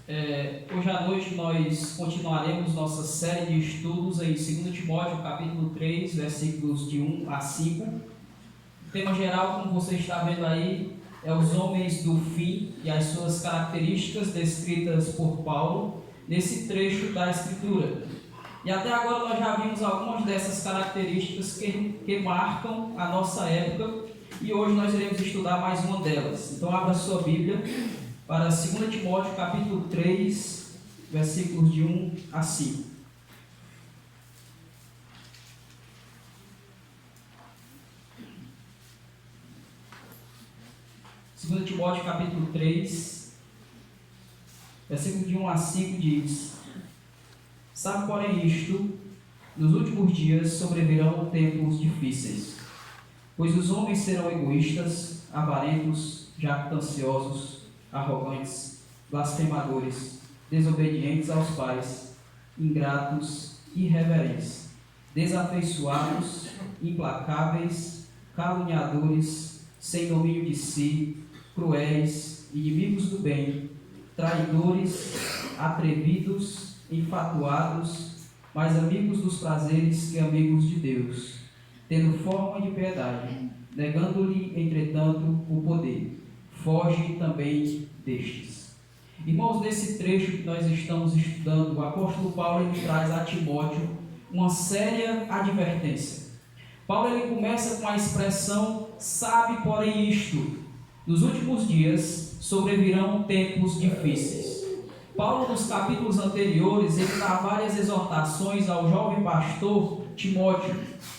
Hoje à noite nós continuaremos nossa série de estudos em 2 Timóteo capítulo 3, versículos de 1 a 5. O tema geral, como você está vendo aí, é os homens do fim e as suas características descritas por Paulo nesse trecho da Escritura. E até agora nós já vimos algumas dessas características que marcam a nossa época, e hoje nós iremos estudar mais uma delas. Então abra sua Bíblia para 2 Timóteo capítulo 3, versículos de 1 a 5. Segundo Timóteo capítulo 3, versículo de 1 a 5 diz: Sabe, porém, isto, nos últimos dias sobrevirão tempos difíceis, pois os homens serão egoístas, avarentos, jactanciosos, arrogantes, blasfemadores, desobedientes aos pais, ingratos, irreverentes, desafeiçoados, implacáveis, caluniadores, sem domínio de si, cruéis, inimigos do bem, traidores, atrevidos, enfatuados, mais amigos dos prazeres que amigos de Deus, tendo forma de piedade, negando-lhe, entretanto, o poder. Foge também destes. Irmãos, nesse trecho que nós estamos estudando, o apóstolo Paulo ele traz a Timóteo uma séria advertência. Paulo ele começa com a expressão: sabe, porém, isto, nos últimos dias sobrevirão tempos difíceis. Paulo, nos capítulos anteriores, ele dá várias exortações ao jovem pastor Timóteo.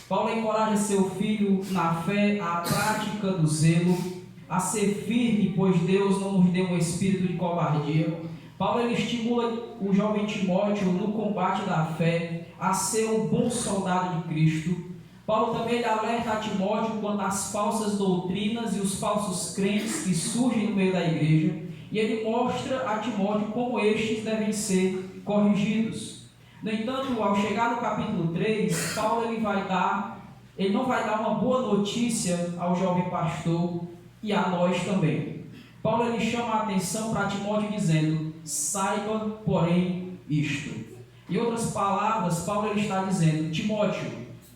Paulo encoraja seu filho na fé, à prática do zelo, a ser firme, pois Deus não nos deu um espírito de covardia. Paulo ele estimula o jovem Timóteo no combate da fé, a ser um bom soldado de Cristo. Paulo também ele alerta a Timóteo quanto às falsas doutrinas e os falsos crentes que surgem no meio da igreja, e ele mostra a Timóteo como estes devem ser corrigidos. No entanto, ao chegar no capítulo 3, Paulo ele não vai dar uma boa notícia ao jovem pastor e a nós também. Paulo ele chama a atenção para Timóteo dizendo: saiba, porém, isto. Em outras palavras, Paulo ele está dizendo: Timóteo,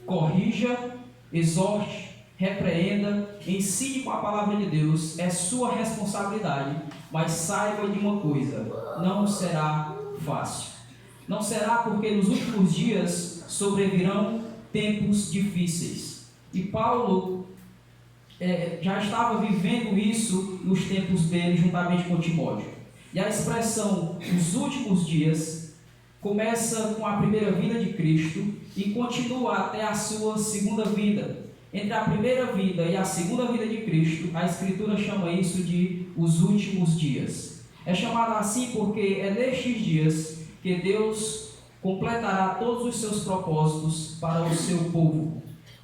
corrija, exorte, repreenda, ensine com a palavra de Deus, é sua responsabilidade, mas saiba de uma coisa: não será fácil. Não será, porque nos últimos dias sobrevirão tempos difíceis. E Paulo já estava vivendo isso nos tempos dele, juntamente com Timóteo. E a expressão "os últimos dias" começa com a primeira vinda de Cristo e continua até a sua segunda vinda. Entre a primeira vinda e a segunda vinda de Cristo, a Escritura chama isso de os últimos dias. É chamado assim porque é nestes dias que Deus completará todos os seus propósitos para o seu povo.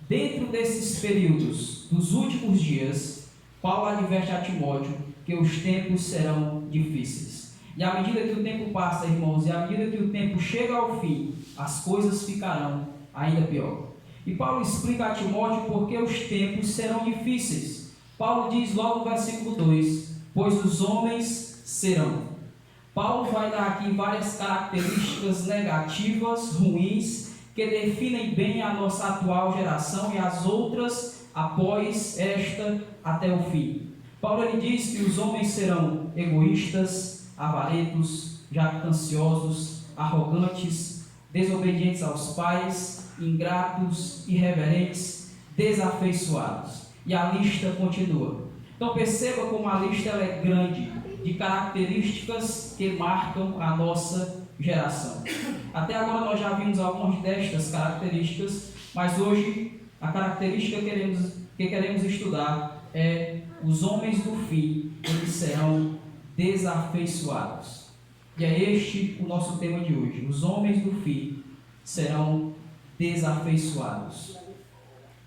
Dentro desses períodos, dos últimos dias, Paulo adverte a Timóteo que os tempos serão difíceis. E à medida que o tempo passa, irmãos, e à medida que o tempo chega ao fim, as coisas ficarão ainda pior. E Paulo explica a Timóteo porque os tempos serão difíceis. Paulo diz logo no versículo 2: pois os homens serão. Paulo vai dar aqui várias características negativas, ruins, que definem bem a nossa atual geração e as outras após esta até o fim. Paulo ele diz que os homens serão egoístas, avarentos, jactanciosos, arrogantes, desobedientes aos pais, ingratos, irreverentes, desafeiçoados. E a lista continua. Então perceba como a lista ela é grande, de características que marcam a nossa geração. Até agora nós já vimos algumas destas características, mas hoje a característica que queremos estudar é: os homens do fim, eles serão desafeiçoados. E é este o nosso tema de hoje: os homens do fim serão desafeiçoados.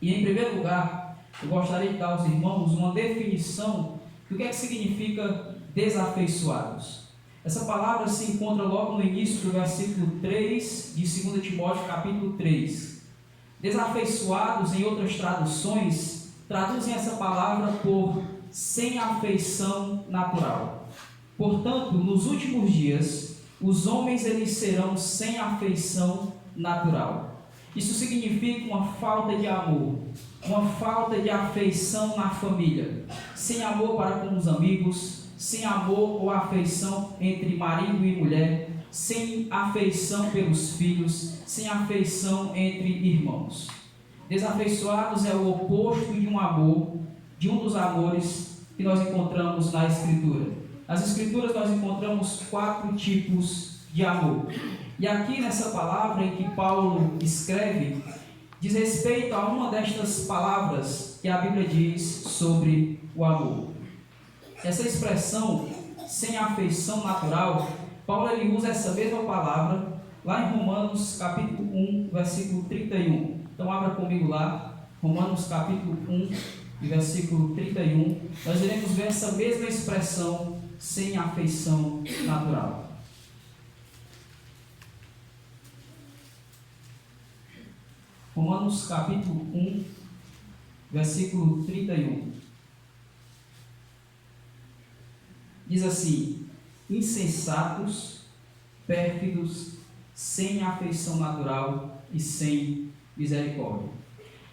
E em primeiro lugar, eu gostaria de dar aos irmãos uma definição do que é que significa desafeiçoados. Essa palavra se encontra logo no início do versículo 3 de 2 Timóteo capítulo 3. Desafeiçoados, em outras traduções, traduzem essa palavra por sem afeição natural. Portanto, nos últimos dias, os homens eles serão sem afeição natural. Isso significa uma falta de amor, uma falta de afeição na família, sem amor para com os amigos, sem amor ou afeição entre marido e mulher, sem afeição pelos filhos, sem afeição entre irmãos. Desafeiçoados é o oposto de um amor, de um dos amores que nós encontramos na Escritura. Nas Escrituras nós encontramos 4 tipos de amor. E aqui nessa palavra em que Paulo escreve, diz respeito a uma destas palavras que a Bíblia diz sobre o amor. Essa expressão, sem afeição natural, Paulo ele usa essa mesma palavra lá em Romanos capítulo 1, versículo 31. Então abra comigo lá, Romanos capítulo 1, versículo 31. Nós iremos ver essa mesma expressão, sem afeição natural. Romanos capítulo 1, versículo 31. Diz assim: insensatos, pérfidos, sem afeição natural e sem misericórdia.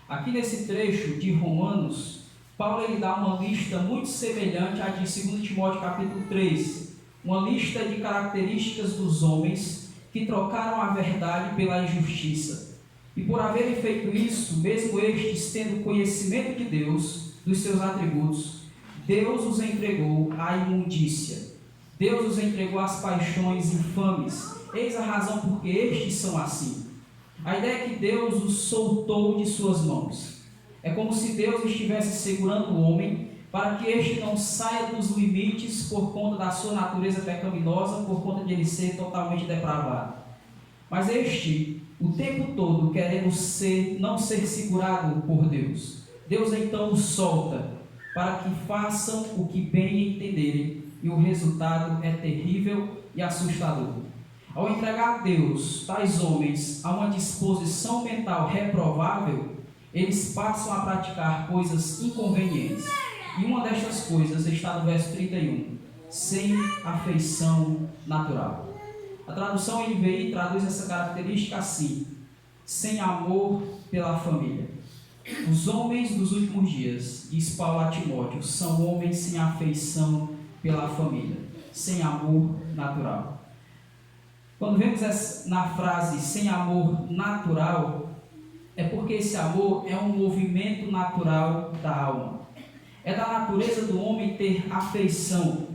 Aqui nesse trecho de Romanos, Paulo ele dá uma lista muito semelhante à de 2 Timóteo capítulo 3, uma lista de características dos homens que trocaram a verdade pela injustiça. E por haverem feito isso, mesmo estes tendo conhecimento de Deus, dos seus atributos, Deus os entregou à imundícia. Deus os entregou às paixões infames. Eis a razão porque estes são assim. A ideia é que Deus os soltou de suas mãos. É como se Deus estivesse segurando o homem para que este não saia dos limites por conta da sua natureza pecaminosa, por conta de ele ser totalmente depravado. Mas este, o tempo todo, querendo não ser segurado por Deus. Deus então os solta para que façam o que bem entenderem, e o resultado é terrível e assustador. Ao entregar a Deus tais homens a uma disposição mental reprovável, eles passam a praticar coisas inconvenientes. E uma destas coisas está no verso 31, sem afeição natural. A tradução NVI traduz essa característica assim: sem amor pela família. Os homens dos últimos dias, diz Paulo a Timóteo, são homens sem afeição pela família, sem amor natural. Quando vemos na frase sem amor natural, é porque esse amor é um movimento natural da alma. É da natureza do homem ter afeição.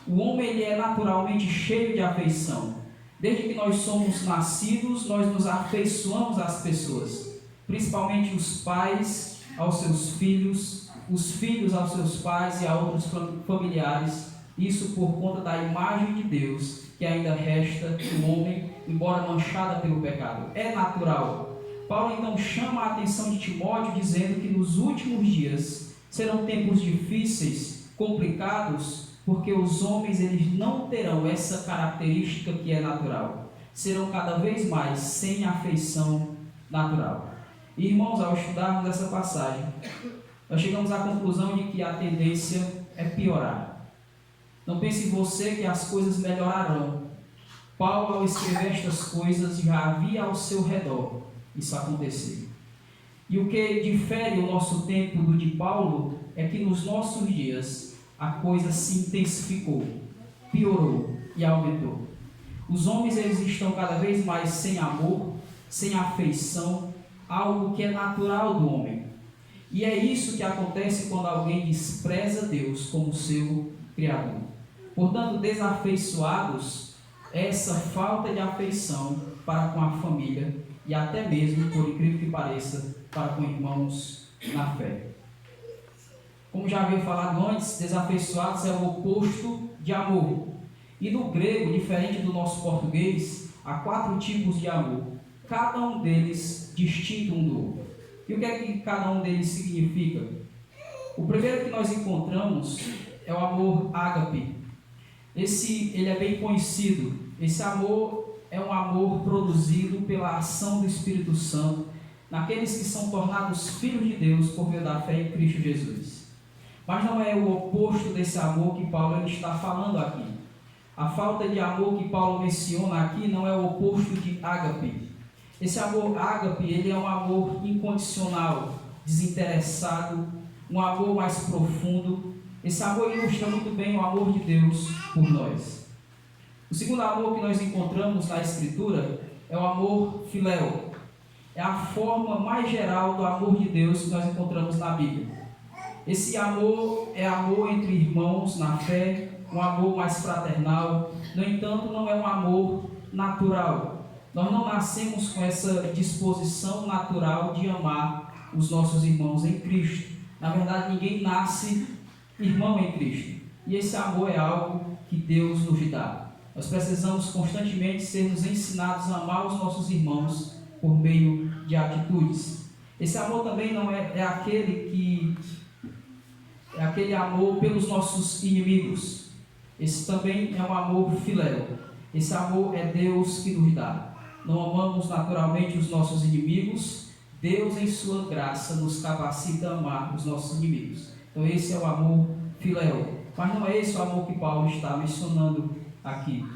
O homem ele é naturalmente cheio de afeição. Desde que nós somos nascidos, nós nos afeiçoamos às pessoas, principalmente os pais aos seus filhos, os filhos aos seus pais e a outros familiares. Isso por conta da imagem de Deus que ainda resta no homem, embora manchada pelo pecado. É natural. Paulo então chama a atenção de Timóteo dizendo que nos últimos dias serão tempos difíceis, complicados, porque os homens eles não terão essa característica que é natural. Serão cada vez mais sem afeição natural. E, irmãos, ao estudarmos essa passagem, nós chegamos à conclusão de que a tendência é piorar. Não pense você que as coisas melhorarão. Paulo, ao escrever estas coisas, já havia ao seu redor isso acontecer. E o que difere o nosso tempo do de Paulo é que nos nossos dias a coisa se intensificou, piorou e aumentou. Os homens eles estão cada vez mais sem amor, sem afeição, algo que é natural do homem. E é isso que acontece quando alguém despreza Deus como seu Criador. Portanto, desafeiçoados, essa falta de afeição para com a família e até mesmo, por incrível que pareça, para com irmãos na fé. Como já havia falado antes, desafeiçoados é o oposto de amor. E no grego, diferente do nosso português, há 4 tipos de amor, cada um deles distinto um do outro. E o que é que cada um deles significa? O primeiro que nós encontramos é o amor ágape. Ele é bem conhecido. Esse amor é um amor produzido pela ação do Espírito Santo naqueles que são tornados filhos de Deus por meio da fé em Cristo Jesus. Mas não é o oposto desse amor que Paulo está falando aqui. A falta de amor que Paulo menciona aqui não é o oposto de ágape. Esse amor ágape, ele é um amor incondicional, desinteressado, um amor mais profundo. Esse amor ilustra muito bem o amor de Deus por nós. O segundo amor que nós encontramos na Escritura é o amor filéu. É a forma mais geral do amor de Deus que nós encontramos na Bíblia. Esse amor é amor entre irmãos na fé, um amor mais fraternal. No entanto, não é um amor natural. Nós não nascemos com essa disposição natural de amar os nossos irmãos em Cristo. Na verdade, ninguém nasce irmão em Cristo. E esse amor é algo que Deus nos dá. Nós precisamos constantemente sermos ensinados a amar os nossos irmãos por meio de atitudes. Esse amor também não é aquele amor pelos nossos inimigos. Esse também é um amor filéu. Esse amor é Deus que nos dá. Não amamos naturalmente os nossos inimigos. Deus, em sua graça, nos capacita a amar os nossos inimigos. Então esse é o amor filéu. Mas não é esse o amor que Paulo está mencionando aqui.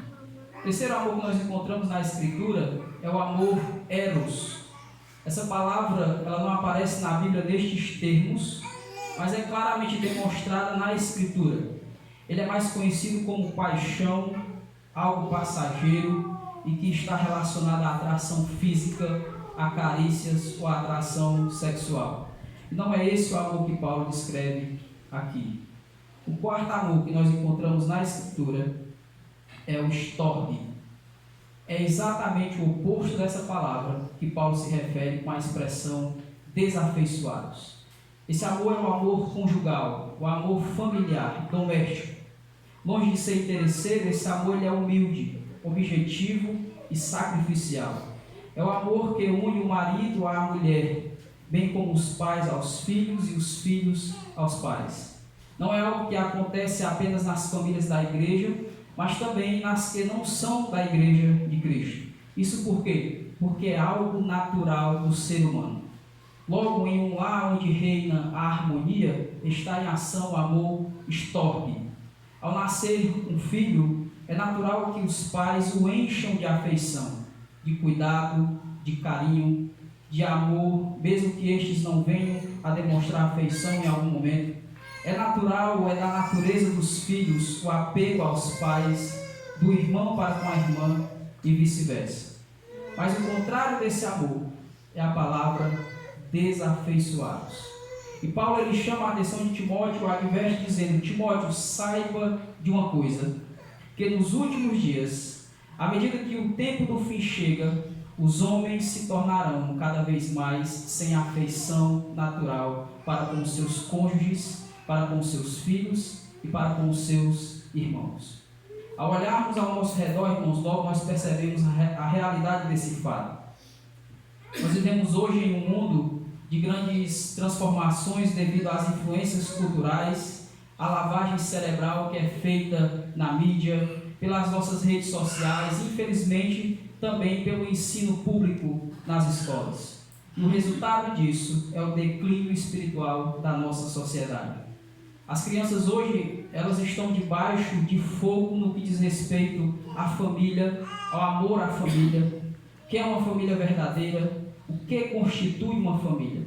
O terceiro amor que nós encontramos na Escritura é o amor eros. Essa palavra ela não aparece na Bíblia nestes termos, mas é claramente demonstrada na Escritura. Ele é mais conhecido como paixão, algo passageiro e que está relacionado à atração física, a carícias ou à atração sexual. E não é esse o amor que Paulo descreve aqui. O quarto amor que nós encontramos na Escritura é o storge. É exatamente o oposto dessa palavra que Paulo se refere com a expressão desafeiçoados. Esse amor é o amor conjugal, o amor familiar, doméstico. Longe de ser interesseiro, esse amor ele é humilde, objetivo e sacrificial. É o amor que une o marido à mulher, bem como os pais aos filhos e os filhos aos pais. Não é algo que acontece apenas nas famílias da igreja, mas também nas que não são da igreja de Cristo. Isso por quê? Porque é algo natural do ser humano. Logo, em um lar onde reina a harmonia, está em ação o amor storge. Ao nascer um filho, é natural que os pais o encham de afeição, de cuidado, de carinho, de amor, mesmo que estes não venham a demonstrar afeição em algum momento. É natural, é da natureza dos filhos o apego aos pais, do irmão para com a irmã e vice-versa. Mas o contrário desse amor é a palavra desafeiçoados. E Paulo ele chama a atenção de Timóteo, ao invés de dizendo: Timóteo, saiba de uma coisa, que nos últimos dias, à medida que o tempo do fim chega, os homens se tornarão cada vez mais sem afeição natural para com os seus cônjuges, para com os seus filhos e para com os seus irmãos. Ao olharmos ao nosso redor, irmãos, logo nós percebemos a realidade desse fato. Nós vivemos hoje em um mundo de grandes transformações devido às influências culturais, à lavagem cerebral que é feita na mídia, pelas nossas redes sociais, infelizmente também pelo ensino público nas escolas. E o resultado disso é o declínio espiritual da nossa sociedade. As crianças hoje, elas estão debaixo de fogo no que diz respeito à família, ao amor à família, o que é uma família verdadeira, o que constitui uma família.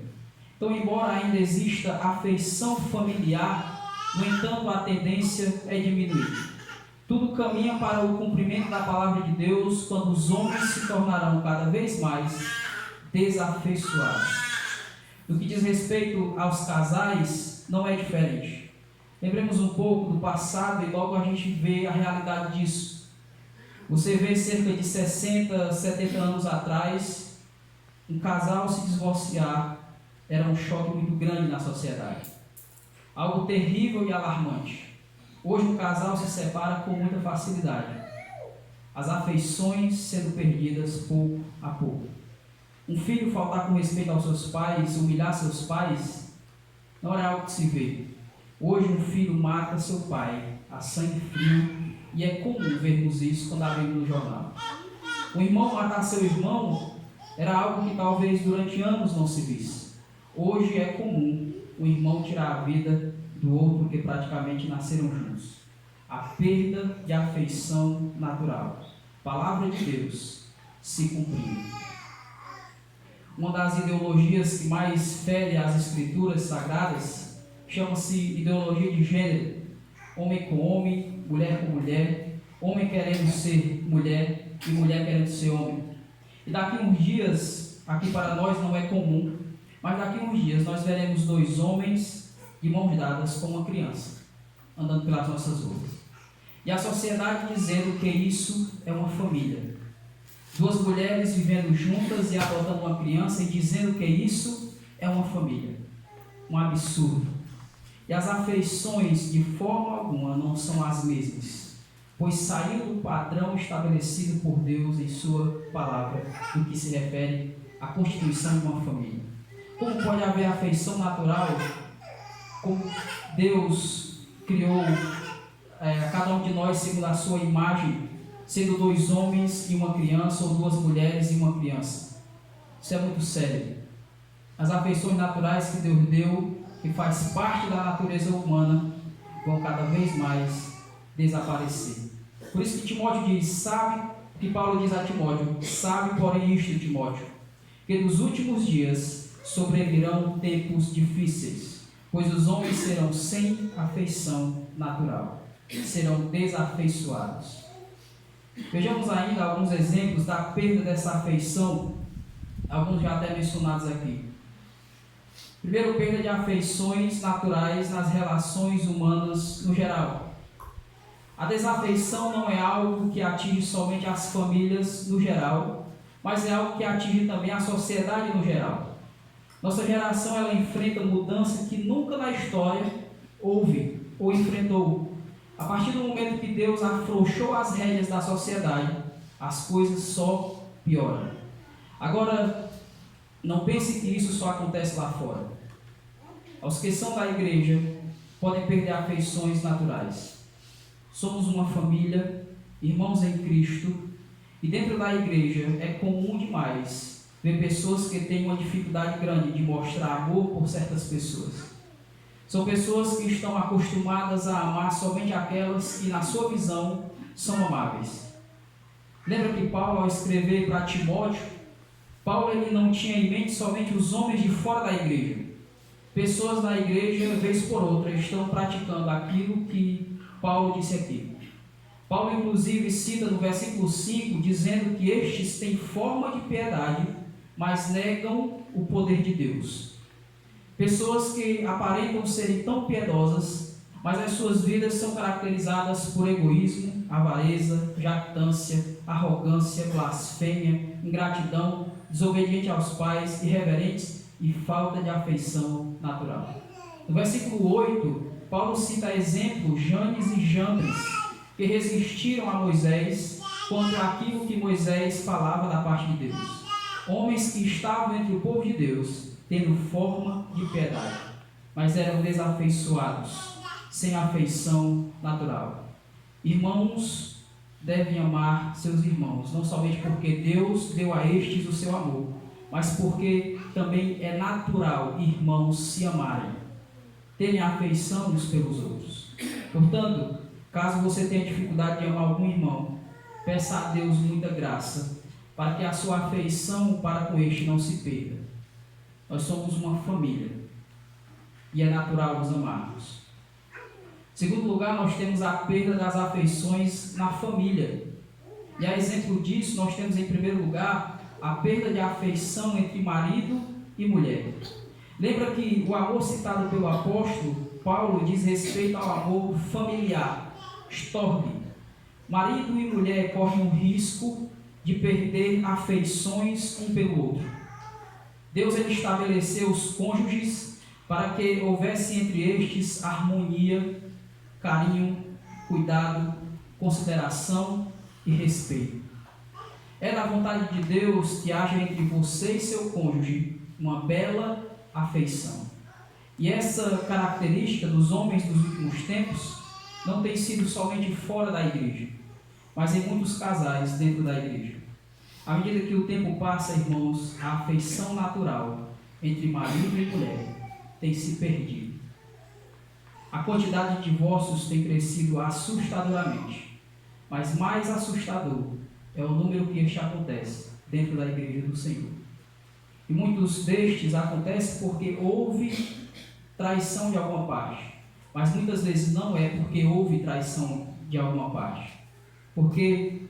Então, embora ainda exista afeição familiar, no entanto, a tendência é diminuir. Tudo caminha para o cumprimento da palavra de Deus, quando os homens se tornarão cada vez mais desafeiçoados. No que diz respeito aos casais, não é diferente. Lembremos um pouco do passado e logo a gente vê a realidade disso. Você vê cerca de 60, 70 anos atrás, um casal se divorciar era um choque muito grande na sociedade. Algo terrível e alarmante. Hoje um casal se separa com muita facilidade. As afeições sendo perdidas pouco a pouco. Um filho faltar com respeito aos seus pais, humilhar seus pais, não é algo que se vê. Hoje um filho mata seu pai a sangue frio e é comum vermos isso quando abrimos no jornal. Um irmão matar seu irmão era algo que talvez durante anos não se visse. Hoje é comum o irmão tirar a vida do outro porque praticamente nasceram juntos. a perda de afeição natural. Palavra de Deus se cumprindo. Uma das ideologias que mais fere as escrituras sagradas chama-se ideologia de gênero. Homem com homem, mulher com mulher, homem querendo ser mulher e mulher querendo ser homem. E daqui uns dias, aqui para nós não é comum, mas daqui uns dias nós veremos dois homens de mãos dadas com uma criança, andando pelas nossas ruas. E a sociedade dizendo que isso é uma família. Duas mulheres vivendo juntas e adotando uma criança e dizendo que isso é uma família. Um absurdo. E as afeições de forma alguma não são as mesmas, pois saiu do padrão estabelecido por Deus em sua palavra, no que se refere à constituição de uma família. Como pode haver afeição natural, como Deus criou cada um de nós segundo a sua imagem, sendo dois homens e uma criança, ou duas mulheres e uma criança? Isso é muito sério. As afeições naturais que Deus deu, que faz parte da natureza humana, vão cada vez mais desaparecer. Por isso que Timóteo diz, sabe, que Paulo diz a Timóteo, sabe porém isto, Timóteo, que nos últimos dias sobrevirão tempos difíceis, pois os homens serão sem afeição natural, serão desafeiçoados. Vejamos ainda alguns exemplos da perda dessa afeição, alguns já até mencionados aqui. Primeiro, perda de afeições naturais nas relações humanas no geral. A desafeição não é algo que atinge somente as famílias no geral, mas é algo que atinge também a sociedade no geral. Nossa geração ela enfrenta mudança que nunca na história houve ou enfrentou. A partir do momento que Deus afrouxou as rédeas da sociedade, as coisas só pioram. Agora, não pense que isso só acontece lá fora. Os que são da igreja podem perder afeições naturais. Somos uma família, irmãos em Cristo, e dentro da igreja é comum demais ver pessoas que têm uma dificuldade grande de mostrar amor por certas pessoas. São pessoas que estão acostumadas a amar somente aquelas que, na sua visão, são amáveis. Lembra que Paulo, ao escrever para Timóteo, Paulo ele não tinha em mente somente os homens de fora da igreja. Pessoas na igreja, vez por outra, estão praticando aquilo que Paulo disse aqui. Paulo, inclusive, cita no versículo 5, dizendo que estes têm forma de piedade, mas negam o poder de Deus. Pessoas que aparentam serem tão piedosas, mas as suas vidas são caracterizadas por egoísmo, avareza, jactância, arrogância, blasfêmia, ingratidão, desobediente aos pais, irreverentes e falta de afeição natural. No versículo 8, Paulo cita exemplos Janes e Jambres, que resistiram a Moisés contra aquilo que Moisés falava da parte de Deus. Homens que estavam entre o povo de Deus, tendo forma de piedade, mas eram desafeiçoados, sem afeição natural. Irmãos devem amar seus irmãos, não somente porque Deus deu a estes o seu amor, mas porque também é natural irmãos se amarem, terem afeição uns pelos outros. Portanto, caso você tenha dificuldade de amar algum irmão, peça a Deus muita graça, para que a sua afeição para com este não se perda. Nós somos uma família, e é natural nos amarmos. Em segundo lugar, nós temos a perda das afeições na família. E a exemplo disso, nós temos em primeiro lugar a perda de afeição entre marido e mulher. Lembra que o amor citado pelo apóstolo Paulo diz respeito ao amor familiar, storge. Marido e mulher correm o risco de perder afeições um pelo outro. Deus ele estabeleceu os cônjuges para que houvesse entre estes harmonia, carinho, cuidado, consideração e respeito. É da vontade de Deus que haja entre você e seu cônjuge uma bela afeição. E essa característica dos homens dos últimos tempos não tem sido somente fora da igreja, mas em muitos casais dentro da igreja. À medida que o tempo passa, irmãos, a afeição natural entre marido e mulher tem se perdido. A quantidade de divórcios tem crescido assustadoramente, mas mais assustador é o número que este acontece dentro da igreja do Senhor. E muitos destes acontecem porque houve traição de alguma parte, mas muitas vezes não é porque houve traição de alguma parte, porque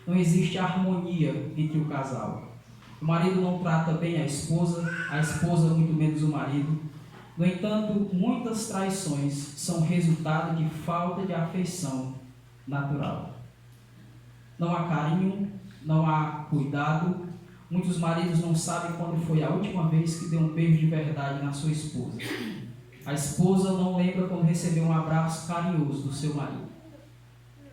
não existe harmonia entre o casal. O marido não trata bem a esposa muito menos o marido. No entanto, muitas traições são resultado de falta de afeição natural. Não há carinho, não há cuidado. Muitos maridos não sabem quando foi a última vez que deu um beijo de verdade na sua esposa. A esposa não lembra quando recebeu um abraço carinhoso do seu marido.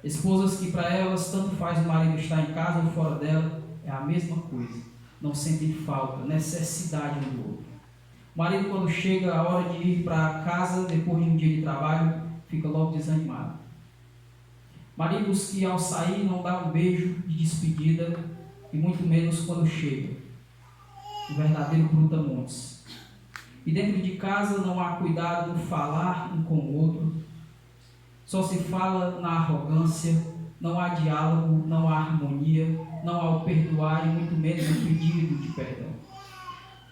Esposas que para elas tanto faz o marido estar em casa ou fora dela, é a mesma coisa. Não sentem falta, necessidade um do outro. O marido, quando chega a hora de ir para casa depois de um dia de trabalho, fica logo desanimado. Maridos que ao sair não dão um beijo de despedida, e muito menos quando chega. O verdadeiro brutamontes. E dentro de casa não há cuidado no falar um com o outro. Só se fala na arrogância, não há diálogo, não há harmonia, não há o perdoar e muito menos o pedido de perdão.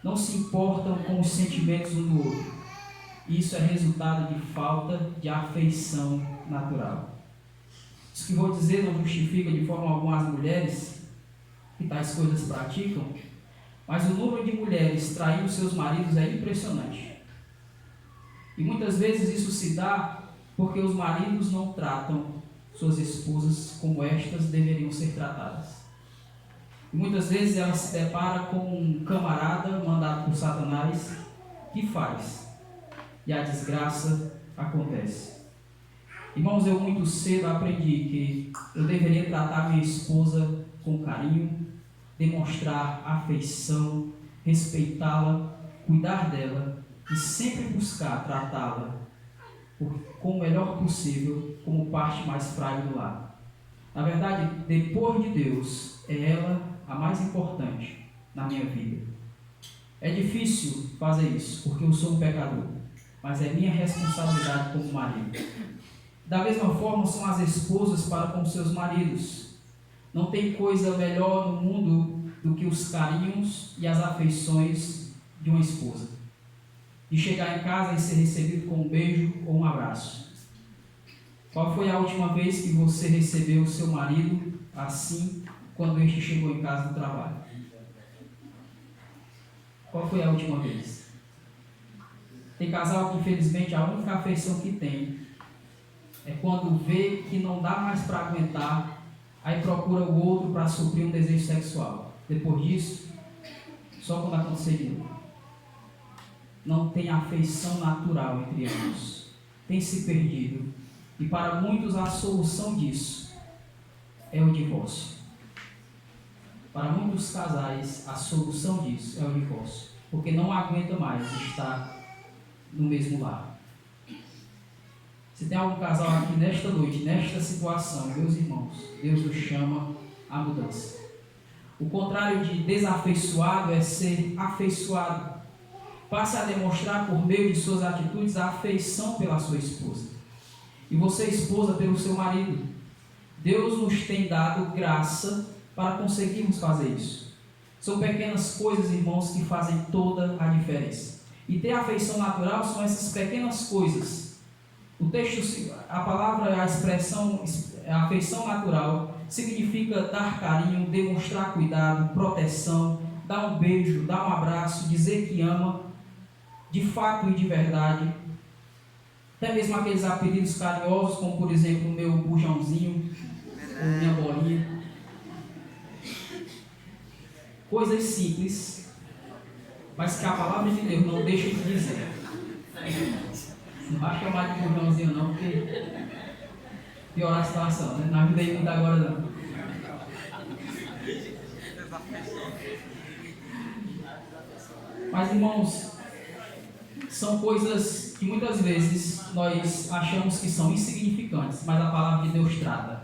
Não se importam com os sentimentos um do outro. Isso é resultado de falta de afeição natural. Isso que vou dizer não justifica de forma alguma as mulheres que tais coisas praticam, mas o número de mulheres traindo seus maridos é impressionante. E muitas vezes isso se dá porque os maridos não tratam suas esposas como estas deveriam ser tratadas. E muitas vezes ela se depara com um camarada mandado por Satanás que faz, e a desgraça acontece. Irmãos, eu muito cedo aprendi que eu deveria tratar minha esposa com carinho, demonstrar afeição, respeitá-la, cuidar dela e sempre buscar tratá-la com o melhor possível, como parte mais frágil do lar. Na verdade, depois de Deus, é ela a mais importante na minha vida. É difícil fazer isso, porque eu sou um pecador, mas é minha responsabilidade como marido. Da mesma forma são as esposas para com seus maridos. Não tem coisa melhor no mundo do que os carinhos e as afeições de uma esposa. De chegar em casa e ser recebido com um beijo ou um abraço. Qual foi a última vez que você recebeu o seu marido assim, quando este chegou em casa do trabalho? Qual foi a última vez? Tem casal que, infelizmente, a única afeição que tem é quando vê que não dá mais para aguentar, aí procura o outro para suprir um desejo sexual. Depois disso, só quando acontecer de novo. Não tem afeição natural entre ambos. Tem se perdido. E para muitos a solução disso é o divórcio. Para muitos casais a solução disso é o divórcio. Porque não aguenta mais estar no mesmo lar. Se tem algum casal aqui nesta noite, nesta situação, meus irmãos, Deus nos chama à mudança. O contrário de desafeiçoado é ser afeiçoado. Passe a demonstrar por meio de suas atitudes a afeição pela sua esposa. E você, esposa, pelo seu marido. Deus nos tem dado graça para conseguirmos fazer isso. São pequenas coisas, irmãos, que fazem toda a diferença. E ter afeição natural são essas pequenas coisas. O texto, a palavra, a expressão, a afeição natural, significa dar carinho, demonstrar cuidado, proteção, dar um beijo, dar um abraço, dizer que ama, de fato e de verdade. Até mesmo aqueles apelidos carinhosos, como por exemplo o meu bujãozinho, ou minha bolinha. Coisas simples, mas que a palavra de Deus não deixa de dizer. Não vai chamar de bujãozinho não, porque piorar a situação, né? Não ajudei muito agora não. Mas irmãos, são coisas que muitas vezes nós achamos que são insignificantes, mas a palavra de Deus trata.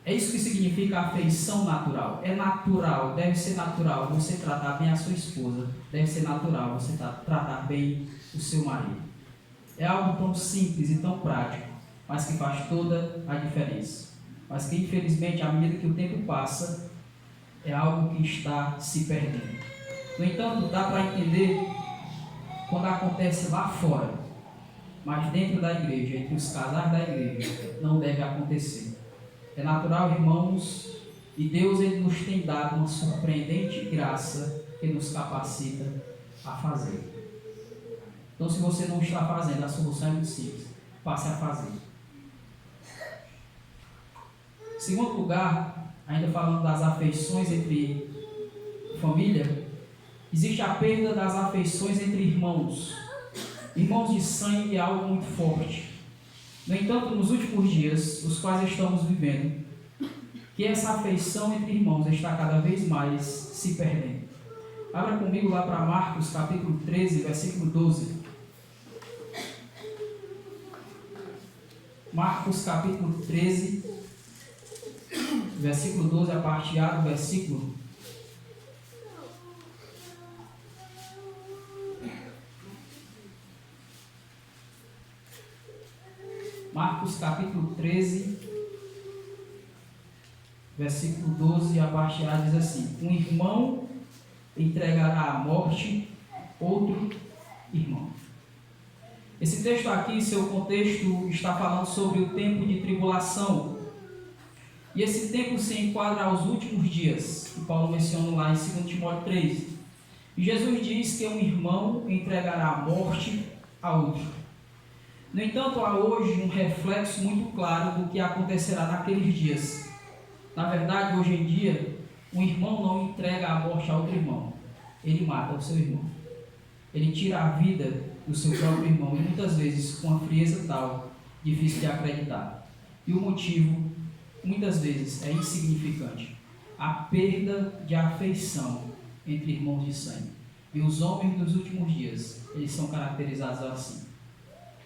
É isso que significa afeição natural. É natural, deve ser natural você tratar bem a sua esposa, deve ser natural você tratar bem o seu marido. É algo tão simples e tão prático, mas que faz toda a diferença. Mas que, infelizmente, à medida que o tempo passa, é algo que está se perdendo. No entanto, dá para entender quando acontece lá fora, mas dentro da igreja, entre os casais da igreja, não deve acontecer. É natural, irmãos, e Deus ele nos tem dado uma surpreendente graça que nos capacita a fazer. Então, se você não está fazendo, a solução é muito simples: passe a fazer. Em segundo lugar, ainda falando das afeições entre família, existe a perda das afeições entre irmãos. Irmãos de sangue é algo muito forte. No entanto, nos últimos dias, os quais estamos vivendo, que essa afeição entre irmãos está cada vez mais se perdendo. Abra comigo lá para Marcos capítulo 13, versículo 12. Marcos capítulo 13, versículo 12, a parte A do versículo. Marcos capítulo 13, versículo 12, a parte A diz assim: um irmão entregará à morte outro irmão. Esse texto aqui, seu contexto, está falando sobre o tempo de tribulação. E esse tempo se enquadra aos últimos dias, que Paulo menciona lá em 2 Timóteo 3. E Jesus diz que um irmão entregará a morte a outro. No entanto, há hoje um reflexo muito claro do que acontecerá naqueles dias. Na verdade, hoje em dia, um irmão não entrega a morte a outro irmão. Ele mata o seu irmão. Ele tira a vida do seu próprio irmão, e muitas vezes com uma frieza tal, difícil de acreditar. E o motivo, muitas vezes, é insignificante: a perda de afeição entre irmãos de sangue. E os homens dos últimos dias, eles são caracterizados assim: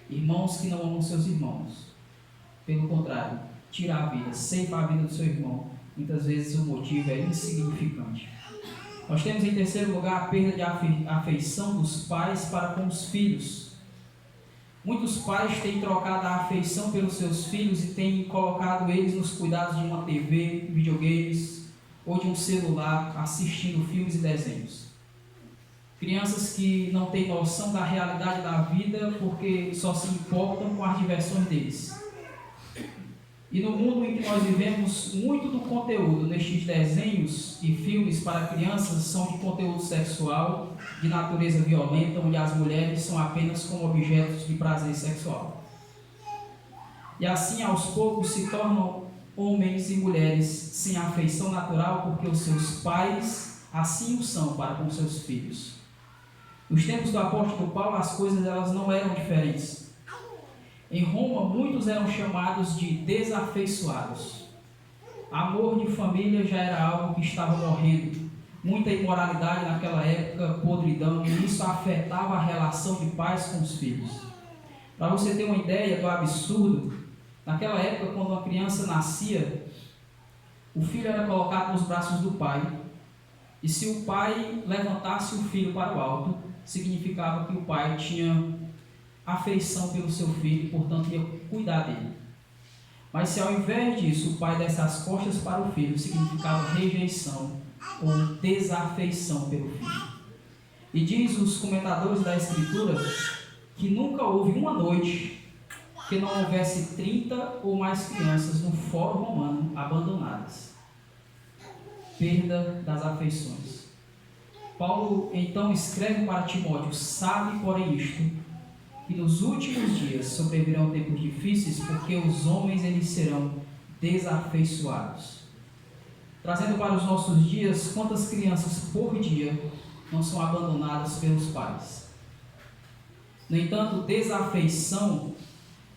irmãos que não amam seus irmãos. Pelo contrário, tira a vida, ceifa a vida do seu irmão. Muitas vezes o motivo é insignificante. Nós temos em terceiro lugar a perda de afeição dos pais para com os filhos. Muitos pais têm trocado a afeição pelos seus filhos e têm colocado eles nos cuidados de uma TV, videogames ou de um celular, assistindo filmes e desenhos. Crianças que não têm noção da realidade da vida porque só se importam com as diversões deles. E no mundo em que nós vivemos, muito do conteúdo nestes desenhos e filmes para crianças são de conteúdo sexual, de natureza violenta, onde as mulheres são apenas como objetos de prazer sexual. E assim, aos poucos, se tornam homens e mulheres sem afeição natural, porque os seus pais assim o são para com seus filhos. Nos tempos do apóstolo Paulo, as coisas elas não eram diferentes. Em Roma, muitos eram chamados de desafeiçoados. Amor de família já era algo que estava morrendo. Muita imoralidade naquela época, podridão, e isso afetava a relação de pais com os filhos. Para você ter uma ideia do absurdo, naquela época, quando uma criança nascia, o filho era colocado nos braços do pai, e se o pai levantasse o filho para o alto, significava que o pai tinha afeição pelo seu filho e, portanto, ia cuidar dele. Mas se ao invés disso o pai desse as costas para o filho, significava rejeição ou desafeição pelo filho. E diz os comentadores da Escritura que nunca houve uma noite que não houvesse 30 ou mais crianças no fórum romano abandonadas. Perda das afeições. Paulo então escreve para Timóteo: sabe, porém, isto, que nos últimos dias sobrevirão tempos difíceis, porque os homens eles serão desafeiçoados. Trazendo para os nossos dias, quantas crianças por dia não são abandonadas pelos pais? No entanto, desafeição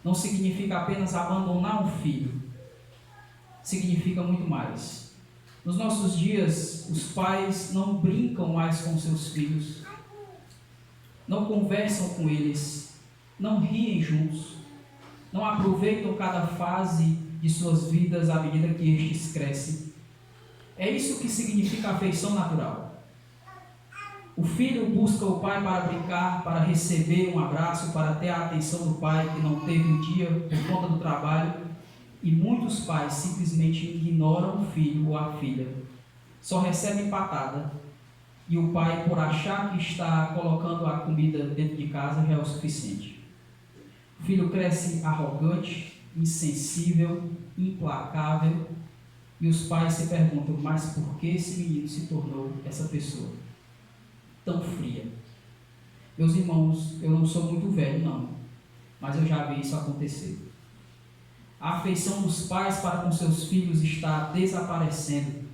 não significa apenas abandonar um filho, significa muito mais. Nos nossos dias, os pais não brincam mais com seus filhos, não conversam com eles, não riem juntos, não aproveitam cada fase de suas vidas à medida que estes crescem. É isso que significa afeição natural. O filho busca o pai para brincar, para receber um abraço, para ter a atenção do pai que não teve um dia por conta do trabalho. E muitos pais simplesmente ignoram o filho ou a filha. Só recebem patada. E o pai, por achar que está colocando a comida dentro de casa, já é o suficiente. O filho cresce arrogante, insensível, implacável. E os pais se perguntam, mas por que esse menino se tornou essa pessoa tão fria? Meus irmãos, eu não sou muito velho não, mas eu já vi isso acontecer. A afeição dos pais para com seus filhos está desaparecendo,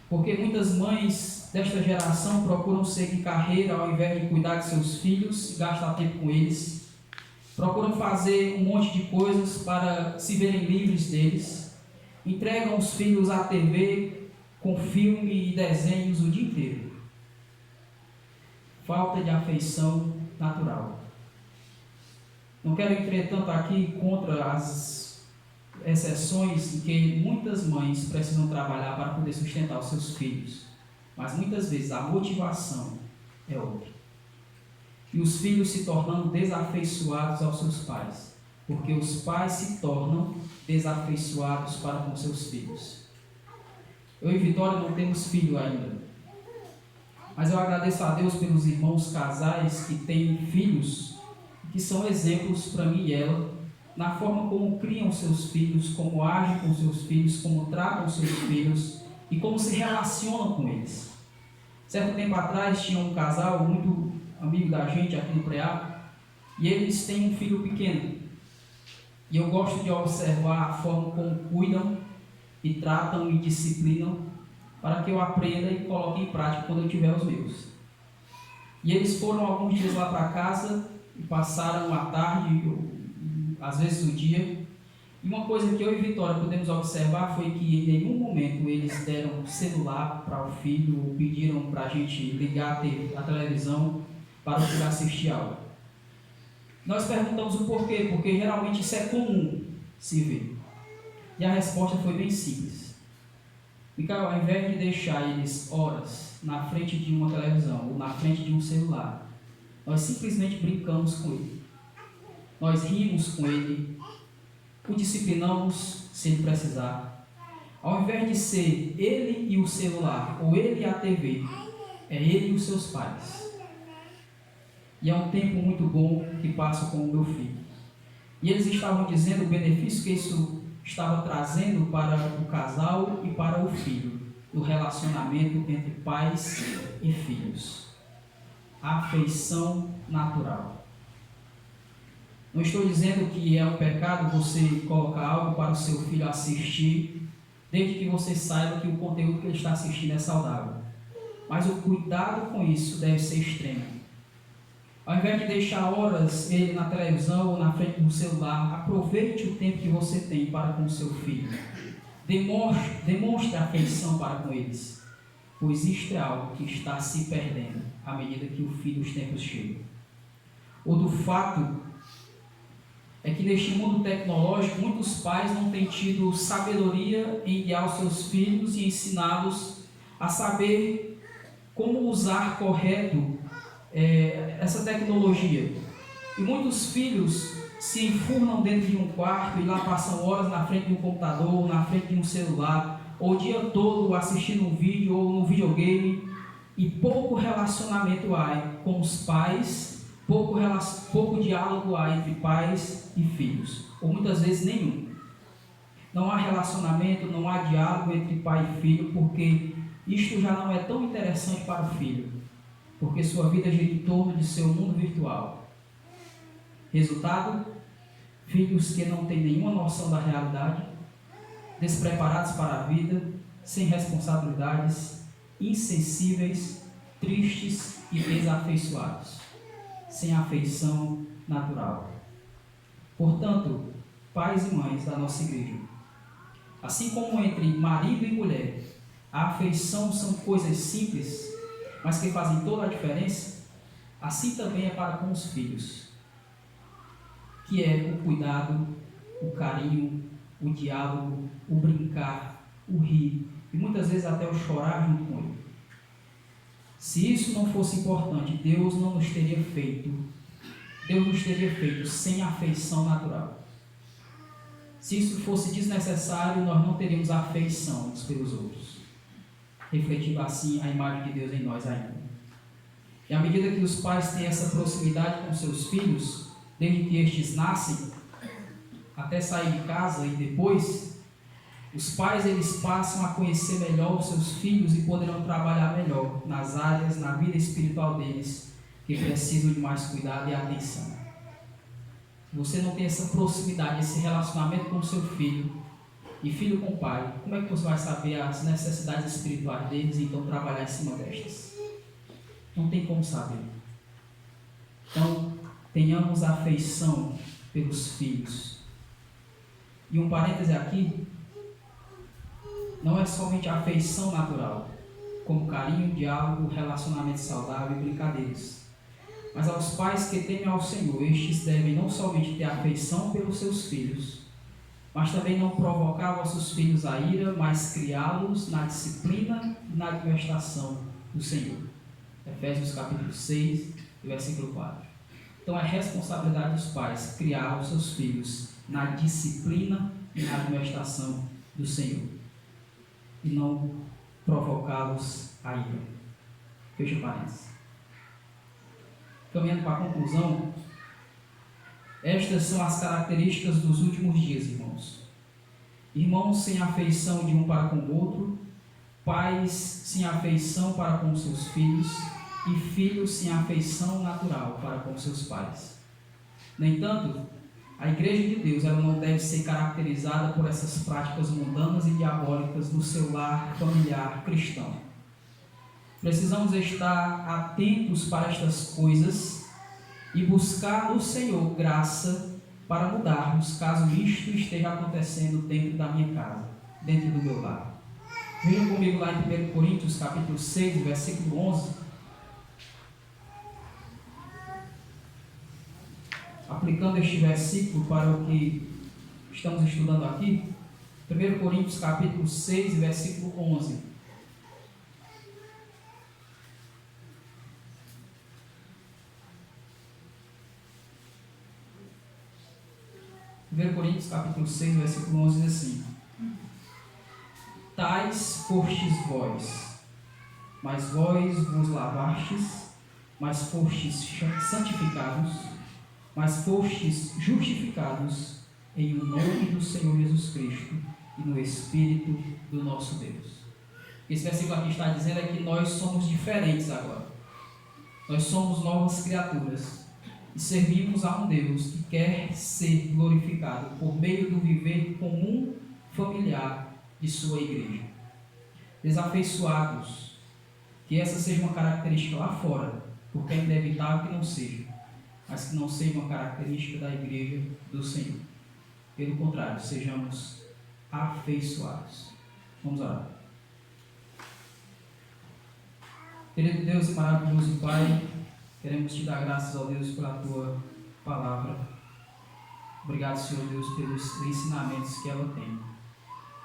porque muitas mães desta geração procuram seguir carreira ao invés de cuidar de seus filhos e gastar tempo com eles. Procuram fazer um monte de coisas para se verem livres deles. Entregam os filhos à TV com filme e desenhos o dia inteiro. Falta de afeição natural. Não quero, entretanto, aqui contra as exceções em que muitas mães precisam trabalhar para poder sustentar os seus filhos. Mas muitas vezes a motivação é outra. E os filhos se tornando desafeiçoados aos seus pais. Porque os pais se tornam desafeiçoados para com seus filhos. Eu e Vitória não temos filho ainda, mas eu agradeço a Deus pelos irmãos casais que têm filhos, que são exemplos para mim e ela, na forma como criam seus filhos, como agem com seus filhos, como tratam seus filhos e como se relacionam com eles. Certo tempo atrás tinha um casal muito amigo da gente aqui no Preá, e eles têm um filho pequeno. E eu gosto de observar a forma como cuidam e tratam e disciplinam para que eu aprenda e coloque em prática quando eu tiver os meus. E eles foram alguns dias lá para casa e passaram a tarde, às vezes o dia. E uma coisa que eu e Vitória podemos observar foi que em nenhum momento eles deram celular para o filho ou pediram para a gente ligar a televisão para o filho assistir algo. Nós perguntamos o porquê, porque geralmente isso é comum se ver. E a resposta foi bem simples. Micael, ao invés de deixar eles horas na frente de uma televisão ou na frente de um celular, nós simplesmente brincamos com ele. Nós rimos com ele, o disciplinamos se ele precisar. Ao invés de ser ele e o celular, ou ele e a TV, é ele e os seus pais. E é um tempo muito bom que passo com o meu filho. E eles estavam dizendo o benefício que isso estava trazendo para o casal e para o filho, no relacionamento entre pais e filhos. Afeição natural. Não estou dizendo que é um pecado você colocar algo para o seu filho assistir, desde que você saiba que o conteúdo que ele está assistindo é saudável. Mas o cuidado com isso deve ser extremo. Ao invés de deixar horas ele na televisão ou na frente do celular, aproveite o tempo que você tem para com o seu filho. Demonstre afeição para com eles, pois isto é algo que está se perdendo à medida que os tempos chegam. Outro fato é que neste mundo tecnológico, muitos pais não têm tido sabedoria em guiar os seus filhos e ensiná-los a saber como usar correto essa tecnologia. E muitos filhos se enfurnam dentro de um quarto e lá passam horas na frente de um computador, na frente de um celular, ou o dia todo assistindo um vídeo ou no videogame, e pouco relacionamento há com os pais, pouco diálogo há entre pais e filhos, ou muitas vezes nenhum. Não há relacionamento, não há diálogo entre pai e filho, porque isto já não é tão interessante para o filho, porque sua vida gira em torno de seu mundo virtual. Resultado? Filhos que não têm nenhuma noção da realidade, despreparados para a vida, sem responsabilidades, insensíveis, tristes e desafeiçoados, sem afeição natural. Portanto, pais e mães da nossa igreja, assim como entre marido e mulher, a afeição são coisas simples, mas que fazem toda a diferença, assim também é para com os filhos, que é o cuidado, o carinho, o diálogo, o brincar, o rir, e muitas vezes até o chorar junto com ele. Se isso não fosse importante, Deus nos teria feito sem afeição natural. Se isso fosse desnecessário, nós não teríamos afeição uns pelos outros, refletindo assim a imagem de Deus em nós ainda. E à medida que os pais têm essa proximidade com seus filhos, desde que estes nascem, até sair de casa e depois, os pais eles passam a conhecer melhor os seus filhos e poderão trabalhar melhor nas áreas, na vida espiritual deles, que precisam de mais cuidado e atenção. Se você não tem essa proximidade, esse relacionamento com o seu filho e filho com o pai, como é que você vai saber as necessidades espirituais deles e então trabalhar em cima destas? Não tem como saber. Então, tenhamos afeição pelos filhos. E um parêntese aqui, não é somente a afeição natural, como carinho, diálogo, relacionamento saudável e brincadeiras. Mas aos pais que temem ao Senhor, estes devem não somente ter afeição pelos seus filhos, mas também não provocar vossos filhos a ira, mas criá-los na disciplina e na admoestação do Senhor. Efésios capítulo 6, versículo 4. Então é responsabilidade dos pais criar os seus filhos na disciplina e na admoestação do Senhor, e não provocá-los a ira. Fecha parênteses. Caminhando para a conclusão, estas são as características dos últimos dias, irmãos. Irmãos sem afeição de um para com o outro, pais sem afeição para com seus filhos e filhos sem afeição natural para com seus pais. No entanto, a Igreja de Deus ela não deve ser caracterizada por essas práticas mundanas e diabólicas no seu lar familiar cristão. Precisamos estar atentos para estas coisas e buscar no Senhor graça para mudarmos, caso isto esteja acontecendo dentro da minha casa, dentro do meu lar. Vejam comigo lá em 1 Coríntios, capítulo 6, versículo 11. Aplicando este versículo para o que estamos estudando aqui, 1 Coríntios, capítulo 6, versículo 11. 1 Coríntios capítulo 6, versículo 11 diz assim: Tais fostes vós, mas vós vos lavastes, mas fostes santificados, mas fostes justificados em o nome do Senhor Jesus Cristo e no Espírito do nosso Deus. Esse versículo aqui está dizendo é que nós somos diferentes agora. Nós somos novas criaturas. E servimos a um Deus que quer ser glorificado por meio do viver comum familiar de sua igreja. Desafeiçoados, que essa seja uma característica lá fora, porque é inevitável que não seja, mas que não seja uma característica da igreja do Senhor. Pelo contrário, sejamos afeiçoados. Vamos orar. Querido Deus e maravilhoso Pai, queremos te dar graças, ó Deus, pela tua palavra. Obrigado, Senhor Deus, pelos ensinamentos que ela tem.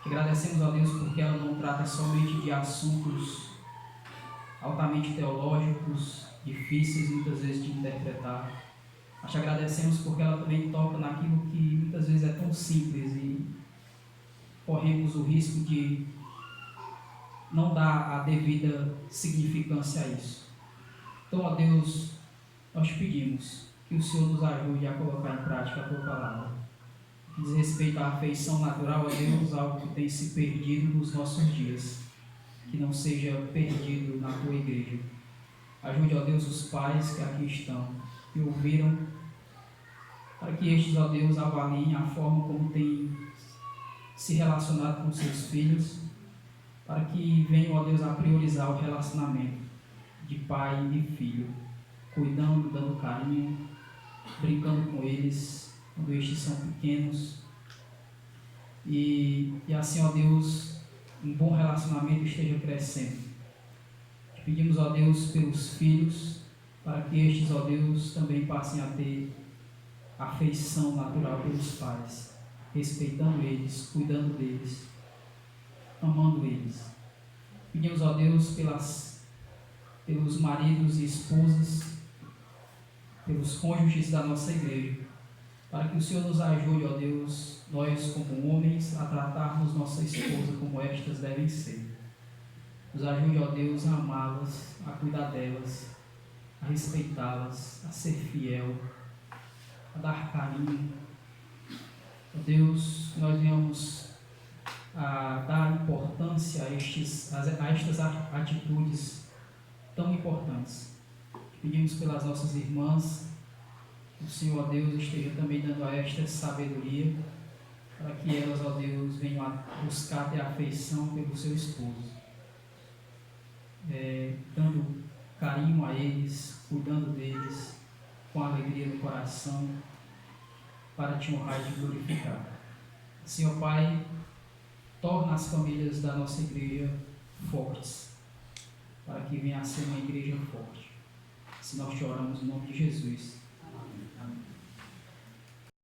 Te agradecemos, ó Deus, porque ela não trata somente de assuntos altamente teológicos, difíceis muitas vezes de interpretar. Mas te agradecemos porque ela também toca naquilo que muitas vezes é tão simples e corremos o risco de não dar a devida significância a isso. Então, ó Deus, nós te pedimos que o Senhor nos ajude a colocar em prática a tua palavra. Que diz respeito à afeição natural a Deus, algo que tem se perdido nos nossos dias, que não seja perdido na tua igreja. Ajude, ó Deus, os pais que aqui estão, que ouviram, para que estes, ó Deus, avaliem a forma como têm se relacionado com seus filhos, para que venham, ó Deus, a priorizar o relacionamento de pai e filho, cuidando, dando carinho, brincando com eles quando estes são pequenos, e assim, ó Deus, um bom relacionamento esteja crescendo. Te pedimos, ó Deus, pelos filhos, para que estes, ó Deus, também passem a ter afeição natural pelos pais, respeitando eles, cuidando deles, amando eles. Pedimos, ó Deus, pelas pelos maridos e esposas, pelos cônjuges da nossa igreja, para que o Senhor nos ajude, ó Deus, nós como homens, a tratarmos nossa esposa como estas devem ser. Nos ajude, ó Deus, a amá-las, a cuidar delas, a respeitá-las, a ser fiel, a dar carinho. Ó Deus, nós venhamos a dar importância a estas atitudes tão importantes. Pedimos pelas nossas irmãs, que o Senhor, ó Deus, esteja também dando a estas sabedoria, para que elas, ó Deus, venham a buscar ter afeição pelo seu esposo, dando carinho a eles, cuidando deles, com alegria no coração, para te honrar e te glorificar. Senhor Pai, torna as famílias da nossa igreja fortes, para que venha a ser uma igreja forte. Se nós te oramos no nome de Jesus.